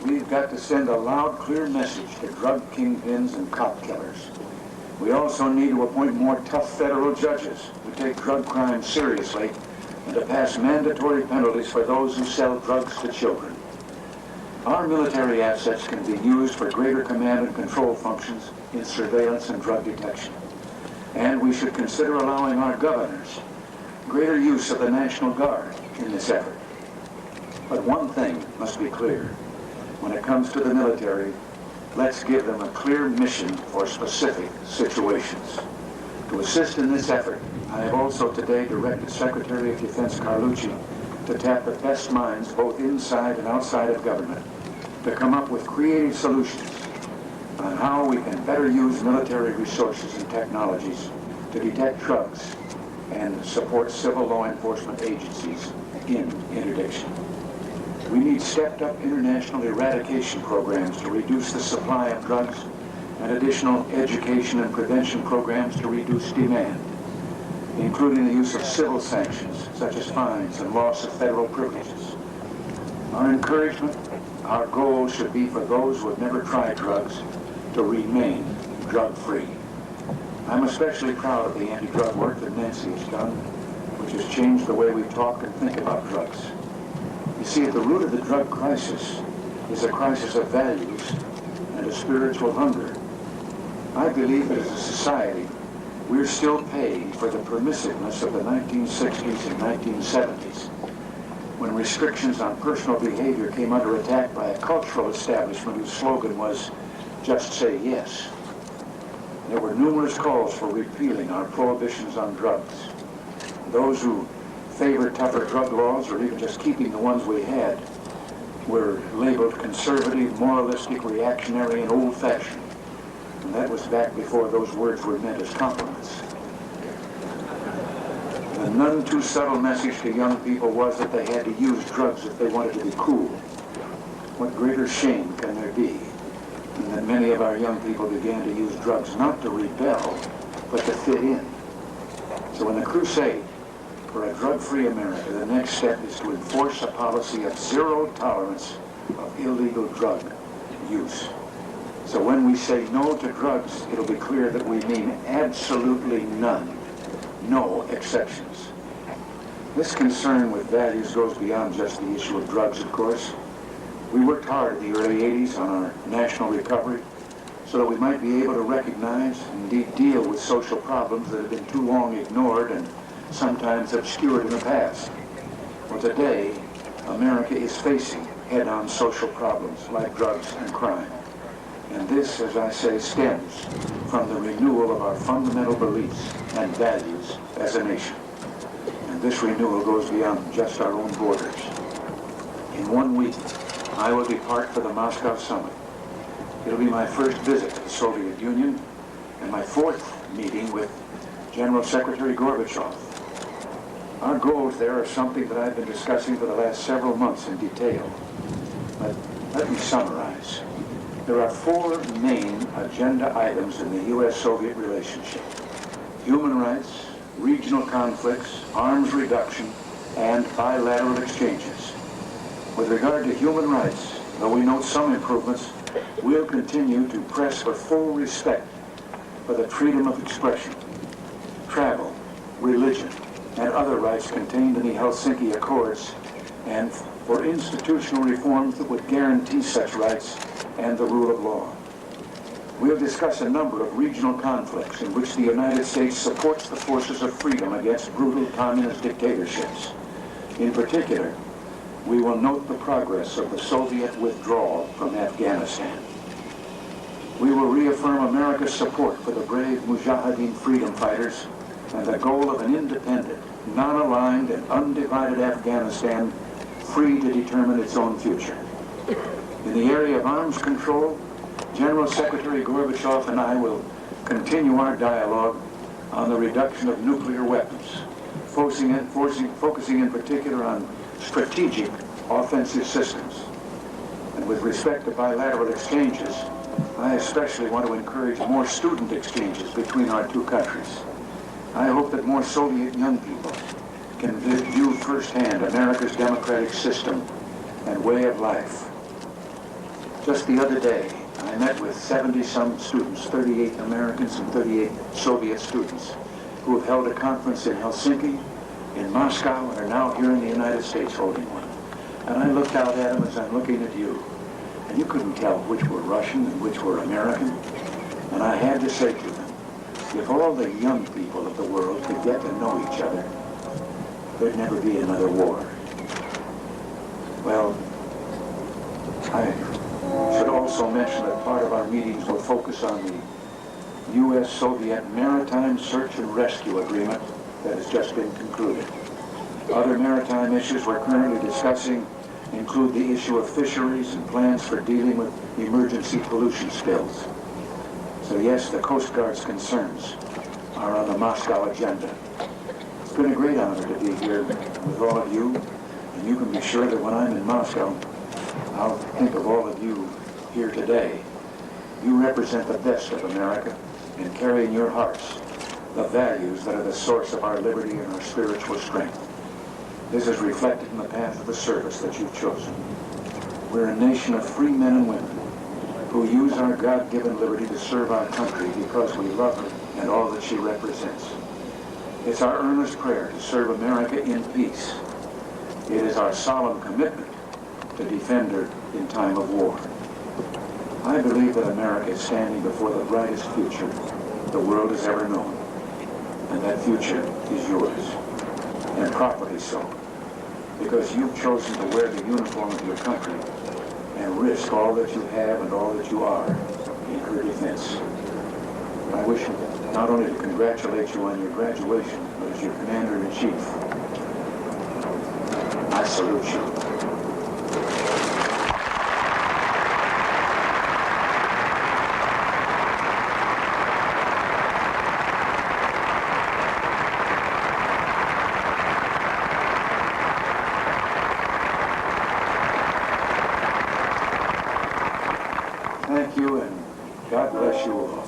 we've got to send a loud, clear message to drug kingpins and cop killers. We also need to appoint more tough federal judges who take drug crime seriously and to pass mandatory penalties for those who sell drugs to children. Our military assets can be used for greater command and control functions in surveillance and drug detection. And we should consider allowing our governors greater use of the National Guard in this effort. But one thing must be clear. When it comes to the military, let's give them a clear mission for specific situations. To assist in this effort, I have also today directed Secretary of Defense Carlucci to tap the best minds both inside and outside of government to come up with creative solutions on how we can better use military resources and technologies to detect drugs and support civil law enforcement agencies in interdiction. We need stepped-up international eradication programs to reduce the supply of drugs and additional education and prevention programs to reduce demand, including the use of civil sanctions such as fines and loss of federal privileges. Our encouragement, our goal should be for those who have never tried drugs to remain drug-free. I'm especially proud of the anti-drug work that Nancy has done, which has changed the way we talk and think about drugs. You see, at the root of the drug crisis is a crisis of values and a spiritual hunger. I believe that as a society, we're still paying for the permissiveness of the 1960s and 1970s, when restrictions on personal behavior came under attack by a cultural establishment whose slogan was, "Just say yes." There were numerous calls for repealing our prohibitions on drugs. Those who favored tougher drug laws, or even just keeping the ones we had, were labeled conservative, moralistic, reactionary, and old-fashioned. And that was back before those words were meant as compliments. The none too subtle message to young people was that they had to use drugs if they wanted to be cool. What greater shame can there be than that many of our young people began to use drugs not to rebel, but to fit in? So in the crusade for a drug-free America, the next step is to enforce a policy of zero tolerance of illegal drug use. So when we say no to drugs, it'll be clear that we mean absolutely none. No exceptions. This concern with values goes beyond just the issue of drugs, of course. We worked hard in the early 80s on our national recovery so that we might be able to recognize and indeed deal with social problems that have been too long ignored and sometimes obscured in the past. Well, today, America is facing head-on social problems like drugs and crime. And this, as I say, stems from the renewal of our fundamental beliefs and values as a nation. And this renewal goes beyond just our own borders. In 1 week, I will depart for the Moscow summit. It'll be my first visit to the Soviet Union and my fourth meeting with General Secretary Gorbachev. Our goals there are something that I've been discussing for the last several months in detail. But let me summarize. There are four main agenda items in the U.S.-Soviet relationship: human rights, regional conflicts, arms reduction, and bilateral exchanges. With regard to human rights, though we note some improvements, we'll continue to press for full respect for the freedom of expression, travel, religion, and other rights contained in the Helsinki Accords, and for institutional reforms that would guarantee such rights and the rule of law. We'll discuss a number of regional conflicts in which the United States supports the forces of freedom against brutal communist dictatorships. In particular, we will note the progress of the Soviet withdrawal from Afghanistan. We will reaffirm America's support for the brave Mujahideen freedom fighters and the goal of an independent, non-aligned, and undivided Afghanistan free to determine its own future. In the area of arms control, General Secretary Gorbachev and I will continue our dialogue on the reduction of nuclear weapons, focusing in particular on strategic offensive systems. And with respect to bilateral exchanges, I especially want to encourage more student exchanges between our two countries. I hope that more Soviet young people can view firsthand America's democratic system and way of life. Just the other day, I met with 70-some students, 38 Americans and 38 Soviet students, who have held a conference in Helsinki, in Moscow, and are now here in the United States holding one. And I looked out at them as I'm looking at you, and you couldn't tell which were Russian and which were American. And I had to say to them, if all the young people of the world could get to know each other, there'd never be another war. Well, I should also mention that part of our meetings will focus on the U.S.-Soviet Maritime Search and Rescue Agreement that has just been concluded. Other maritime issues we're currently discussing include the issue of fisheries and plans for dealing with emergency pollution spills. So yes, the Coast Guard's concerns are on the Moscow agenda. It's been a great honor to be here with all of you, and you can be sure that when I'm in Moscow, I'll think of all of you here today. You represent the best of America and carry in your hearts the values that are the source of our liberty and our spiritual strength. This is reflected in the path of the service that you've chosen. We're a nation of free men and women who use our God-given liberty to serve our country because we love her and all that she represents. It's our earnest prayer to serve America in peace. It is our solemn commitment to defend her in time of war. I believe that America is standing before the brightest future the world has ever known, and that future is yours, and properly so, because you've chosen to wear the uniform of your country and risk all that you have and all that you are in her defense. I wish not only to congratulate you on your graduation, but as your Commander-in-Chief, I salute you. Thank you, and God bless you all.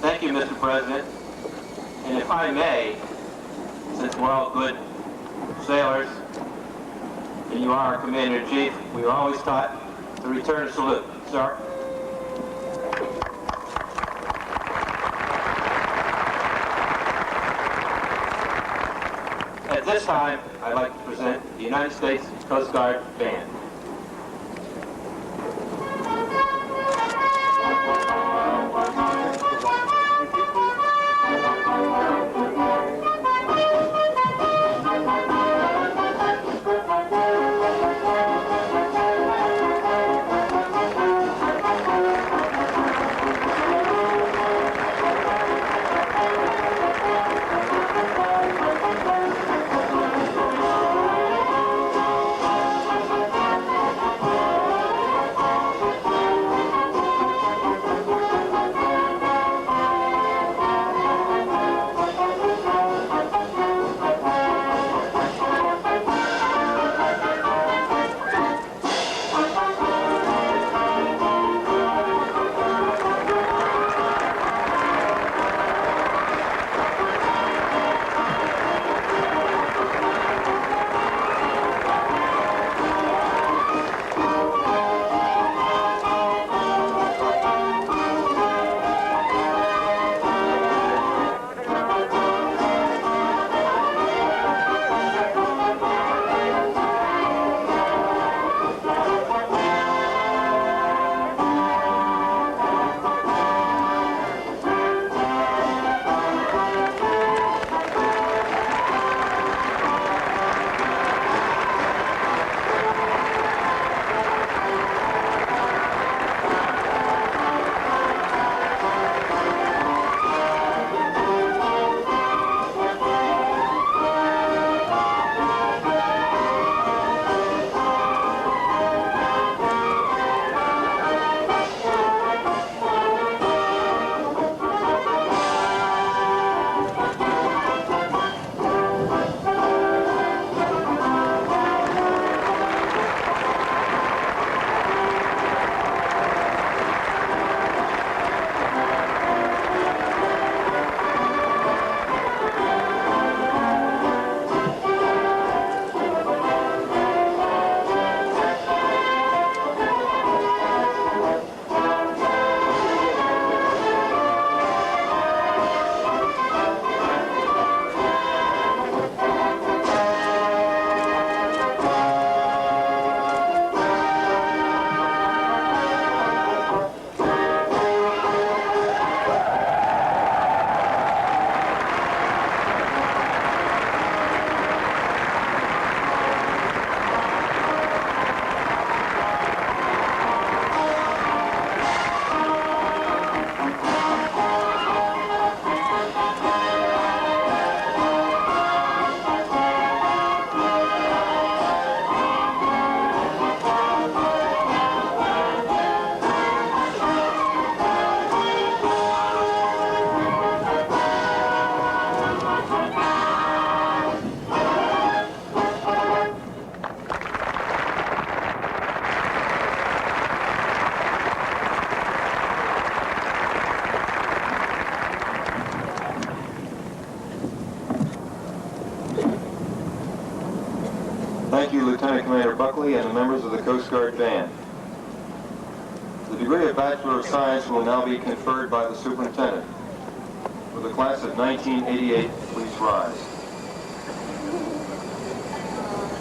Thank you, Mr. President. And if I may, since we're all good sailors, and you are our Commander-in-Chief, we were always taught to return a salute. Sir? At this time, I'd like to present the United States Coast Guard Band. Lieutenant Commander Buckley and the members of the Coast Guard band. The degree of Bachelor of Science will now be conferred by the Superintendent. For the class of 1988, please rise.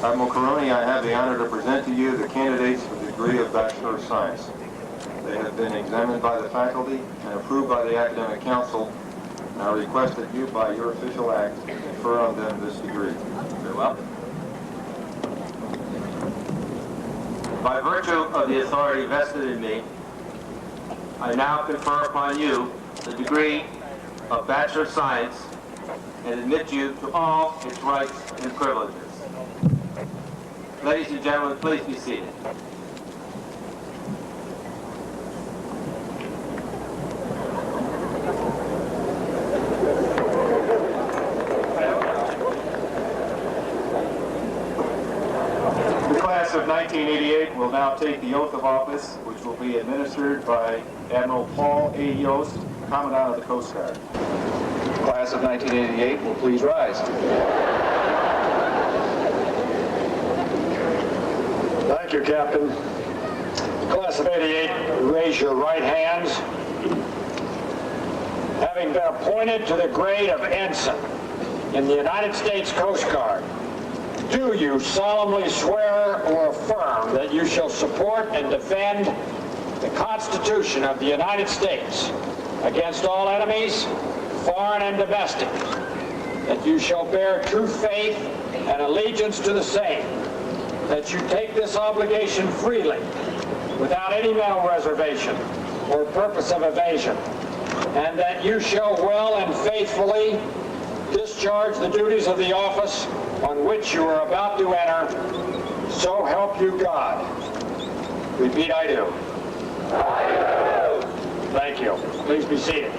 Admiral Caroni, I have the honor to present to you the candidates for the degree of Bachelor of Science. They have been examined by the faculty and approved by the Academic Council, and I request that you, by your official act, confer on them this degree. Very well. By virtue of the authority vested in me, I now confer upon you the degree of Bachelor of Science and admit you to all its rights and privileges. Ladies and gentlemen, please be seated. The class of 1988 will now take the oath of office, which will be administered by Admiral Paul A. Yost, Commandant of the Coast Guard. Class of 1988 will please rise. Thank you, Captain. Class of 88, raise your right hands. Having been appointed to the grade of ensign in the United States Coast Guard, do you solemnly swear or affirm that you shall support and defend the Constitution of the United States against all enemies, foreign and domestic, that you shall bear true faith and allegiance to the same, that you take this obligation freely, without any mental reservation or purpose of evasion, and that you shall well and faithfully discharge the duties of the office on which you are about to enter, so help you God. Repeat, I do. I do. Thank you. Please be seated.